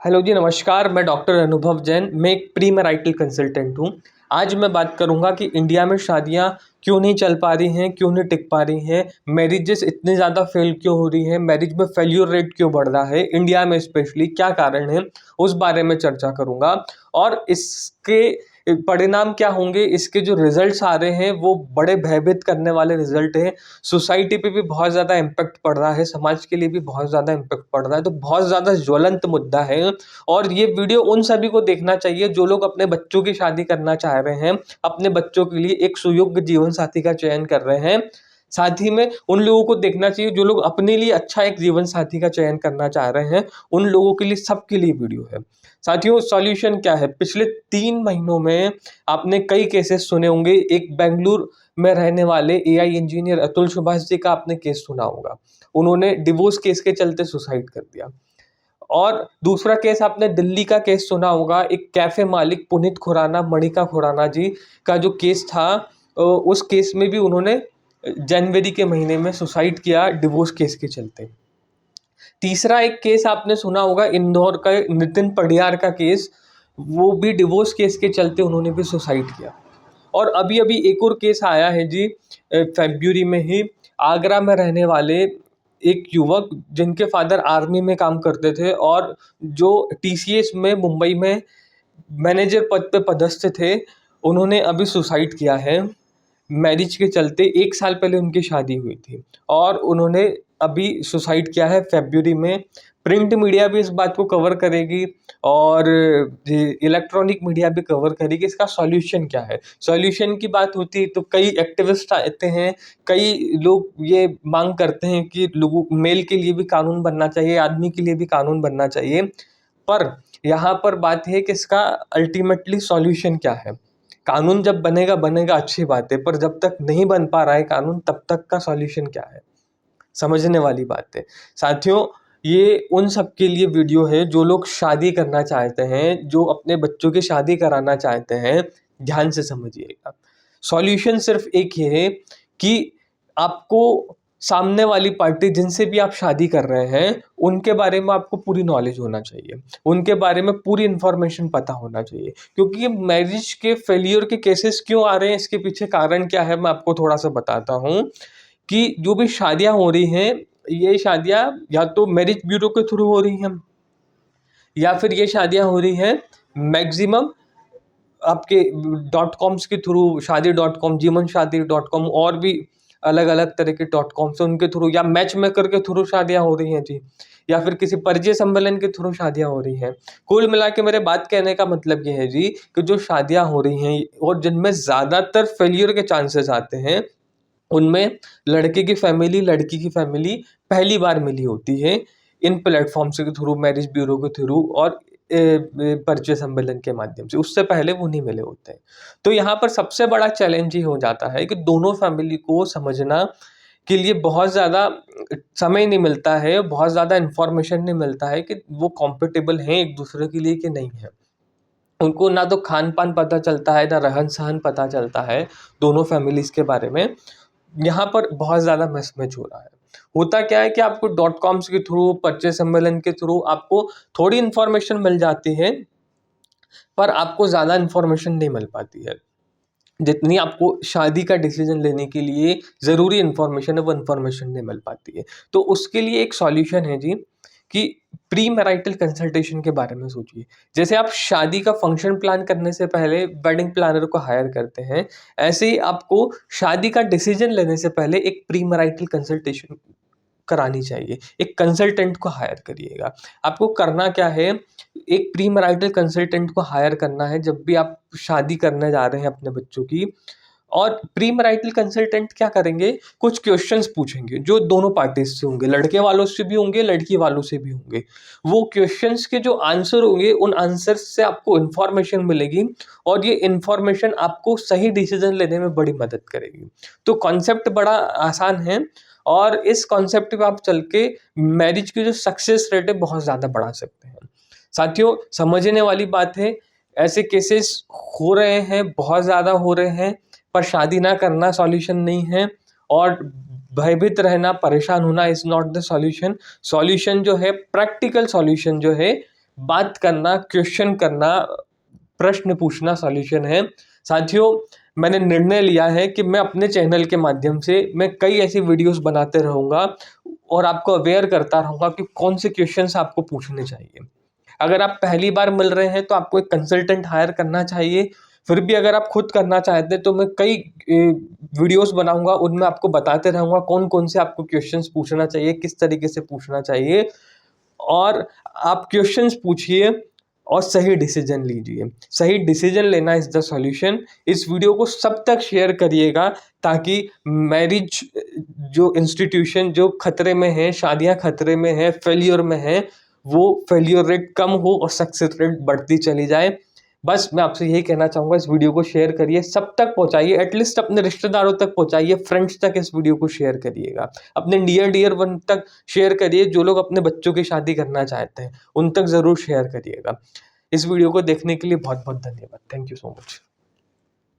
Hello जी, नमस्कार। मैं doctor अनुभव जैन। मैं एक प्री मैरिटल कंसल्टेंट हूँ। आज मैं बात करूँगा कि इंडिया में शादियाँ क्यों नहीं चल पा रही हैं, क्यों नहीं टिक पा रही हैं, मैरिजेस इतनी ज़्यादा फेल क्यों हो रही हैं, मैरिज में फेल्यूर रेट क्यों बढ़ रहा है इंडिया में, स्पेशली क्या कारण है, उस बारे में चर्चा करूँगा। और इसके परिणाम क्या होंगे, इसके जो रिजल्ट्स आ रहे हैं वो बड़े भयभीत करने वाले रिजल्ट हैं। सोसाइटी पे भी बहुत ज़्यादा इम्पैक्ट पड़ रहा है, समाज के लिए भी बहुत ज़्यादा इम्पैक्ट पड़ रहा है, तो बहुत ज़्यादा ज्वलंत मुद्दा है। और ये वीडियो उन सभी को देखना चाहिए जो लोग अपने बच्चों की शादी करना चाह रहे हैं, अपने बच्चों के लिए एक सुयोग्य जीवन साथी का चयन कर रहे हैं। साथ ही में उन लोगों को देखना चाहिए जो लोग अपने लिए अच्छा एक जीवन साथी का चयन करना चाह रहे हैं, उन लोगों के लिए, सबके लिए वीडियो है। साथियों, सॉल्यूशन क्या है? पिछले 3 महीनों में आपने कई केसेस सुने होंगे। एक बेंगलुरु में रहने वाले एआई इंजीनियर अतुल सुभाष जी का आपने केस सुना होगा। उन्होंने डिवोर्स केस के चलते सुसाइड कर दिया। और दूसरा केस आपने दिल्ली का केस सुना होगा। एक कैफे मालिक पुनीत खुराना, मणिका खुराना जी का जो केस था, उस केस में भी उन्होंने जनवरी के महीने में सुसाइड किया डिवोर्स केस के चलते। तीसरा एक केस आपने सुना होगा, इंदौर का नितिन पडियार का केस। वो भी डिवोर्स केस के चलते उन्होंने भी सुसाइड किया। और अभी अभी एक और केस आया है जी, फरवरी में ही, आगरा में रहने वाले एक युवक जिनके फादर आर्मी में काम करते थे और जो टीसीएस में मुंबई में मैनेजर पद पे पदस्थ थे, उन्होंने अभी सुसाइड किया है मैरिज के चलते। 1 साल पहले उनकी शादी हुई थी और उन्होंने अभी सुसाइड किया है फरवरी में। प्रिंट मीडिया भी इस बात को कवर करेगी और इलेक्ट्रॉनिक मीडिया भी कवर करेगी। इसका सॉल्यूशन क्या है? सॉल्यूशन की बात होती है तो कई एक्टिविस्ट आते हैं, कई लोग ये मांग करते हैं कि लोगों, मेल के लिए भी कानून बनना चाहिए, आदमी के लिए भी कानून बनना चाहिए। पर यहाँ पर बात है कि इसका अल्टीमेटली सॉल्यूशन क्या है? कानून जब बनेगा बनेगा, अच्छी बात है, पर जब तक नहीं बन पा रहा है कानून, तब तक का सॉल्यूशन क्या है? समझने वाली बात है। साथियों, ये उन सब के लिए वीडियो है जो लोग शादी करना चाहते हैं, जो अपने बच्चों की शादी कराना चाहते हैं। ध्यान से समझिएगा। सॉल्यूशन सिर्फ एक ही है कि आपको सामने वाली पार्टी जिनसे भी आप शादी कर रहे हैं, उनके बारे में आपको पूरी नॉलेज होना चाहिए, उनके बारे में पूरी इन्फॉर्मेशन पता होना चाहिए। क्योंकि ये मैरिज के फेलियर के केसेस क्यों आ रहे हैं, इसके पीछे कारण क्या है, मैं आपको थोड़ा सा बताता हूँ। कि जो भी शादियां हो रही हैं, ये शादियां या तो मैरिज ब्यूरो के थ्रू हो रही हैं, या फिर ये शादियां हो रही हैं मैक्सिमम आपके .कॉम्स के थ्रू, शादी.com, जीवनशादी.com, और भी अलग अलग तरह के .कॉम से, उनके थ्रू, या मैच मेकर के थ्रू शादियां हो रही हैं जी, या फिर किसी परिचय सम्मेलन के थ्रू शादियां हो रही हैं। कुल मिला के मेरे बात कहने का मतलब ये है जी कि जो शादियां हो रही हैं और जिनमें ज़्यादातर फेलियर के चांसेस आते हैं, उनमें लड़के की फैमिली, लड़की की फैमिली पहली बार मिली होती है इन प्लेटफॉर्म्स के थ्रू, मैरिज ब्यूरो के थ्रू और परिचय सम्मेलन के माध्यम से। उससे पहले वो नहीं मिले होते हैं। तो यहाँ पर सबसे बड़ा चैलेंज ये हो जाता है कि दोनों फैमिली को समझना के लिए बहुत ज़्यादा समय नहीं मिलता है, बहुत ज़्यादा इंफॉर्मेशन नहीं मिलता है कि वो कॉम्पिटेबल हैं एक दूसरे के लिए कि नहीं है। उनको ना तो खान पान पता चलता है, ना रहन सहन पता चलता है दोनों फैमिलीज के बारे में। यहाँ पर बहुत ज़्यादा मिसमैच हो रहा है। होता क्या है कि आपको .कॉम्स के थ्रू, परिचय सम्मेलन के थ्रू आपको थोड़ी इन्फॉर्मेशन मिल जाती है, पर आपको ज़्यादा इन्फॉर्मेशन नहीं मिल पाती है जितनी आपको शादी का डिसीजन लेने के लिए ज़रूरी इन्फॉर्मेशन है, वो इन्फॉर्मेशन नहीं मिल पाती है। तो उसके लिए एक सॉल्यूशन है जी, कि प्री मैरिटल कंसल्टेशन के बारे में सोचिए। जैसे आप शादी का फंक्शन प्लान करने से पहले वेडिंग प्लानर को हायर करते हैं, ऐसे ही आपको शादी का डिसीजन लेने से पहले एक प्री मैरिटल कंसल्टेशन करानी चाहिए। एक कंसल्टेंट को हायर करिएगा। आपको करना क्या है, एक प्री मैरिटल कंसल्टेंट को हायर करना है जब भी आप शादी करने जा रहे हैं अपने बच्चों की। और प्री मैरिटल कंसल्टेंट क्या करेंगे, कुछ क्वेश्चंस पूछेंगे जो दोनों पार्टीज से होंगे, लड़के वालों से भी होंगे, लड़की वालों से भी होंगे। वो क्वेश्चंस के जो आंसर होंगे, उन आंसर्स से आपको इन्फॉर्मेशन मिलेगी और ये इन्फॉर्मेशन आपको सही डिसीजन लेने में बड़ी मदद करेगी। तो कॉन्सेप्ट बड़ा आसान है और इस कॉन्सेप्ट पे आप चल के मैरिज की जो सक्सेस रेट है बहुत ज़्यादा बढ़ा सकते हैं। साथियों, समझने वाली बात है, ऐसे केसेस हो रहे हैं, बहुत ज़्यादा हो रहे हैं, पर शादी ना करना सॉल्यूशन नहीं है और भयभीत रहना, परेशान होना is not the solution. Solution जो है, प्रैक्टिकल सॉल्यूशन जो है, बात करना, क्वेश्चन करना, प्रश्न पूछना सॉल्यूशन है। साथियों, मैंने निर्णय लिया है कि मैं अपने चैनल के माध्यम से मैं कई ऐसी वीडियोस बनाते रहूँगा और आपको अवेयर करता रहूँगा कि कौन से क्वेश्चंस आपको पूछने चाहिए। अगर आप पहली बार मिल रहे हैं तो आपको एक कंसल्टेंट हायर करना चाहिए। फिर भी अगर आप खुद करना चाहते हैं तो मैं कई वीडियोस बनाऊंगा, उनमें आपको बताते रहूँगा कौन कौन से आपको क्वेश्चंस पूछना चाहिए, किस तरीके से पूछना चाहिए। और आप क्वेश्चंस पूछिए और सही डिसीजन लीजिए। सही डिसीजन लेना इज़ द सॉल्यूशन। इस वीडियो को सब तक शेयर करिएगा ताकि मैरिज जो इंस्टीट्यूशन जो खतरे में है, शादियां खतरे में है, फेलियर में है, वो फेलियर रेट कम हो और सक्सेस रेट बढ़ती चली जाए। बस मैं आपसे यही कहना चाहूँगा, इस वीडियो को शेयर करिए, सब तक पहुँचाइए, एटलीस्ट अपने रिश्तेदारों तक पहुँचाइए, फ्रेंड्स तक इस वीडियो को शेयर करिएगा, अपने डियर वन तक शेयर करिए, जो लोग अपने बच्चों की शादी करना चाहते हैं उन तक ज़रूर शेयर करिएगा। इस वीडियो को देखने के लिए बहुत बहुत धन्यवाद। Thank you so much.